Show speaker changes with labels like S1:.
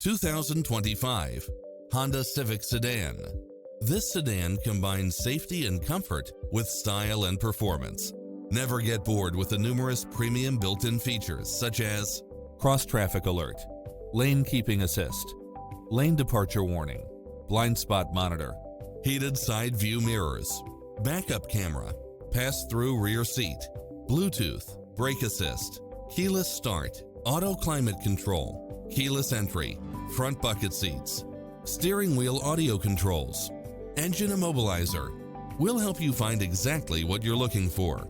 S1: 2025 Honda Civic Sedan. This sedan combines safety and comfort with style and performance. Never get bored with the numerous premium built-in features such as cross-traffic alert, lane keeping assist, lane departure warning, blind spot monitor, heated side view mirrors, backup camera, pass-through rear seat, Bluetooth, brake assist, keyless start, auto climate control, keyless entry, front bucket seats, steering wheel audio controls, engine immobilizer. We'll help you find exactly what you're looking for.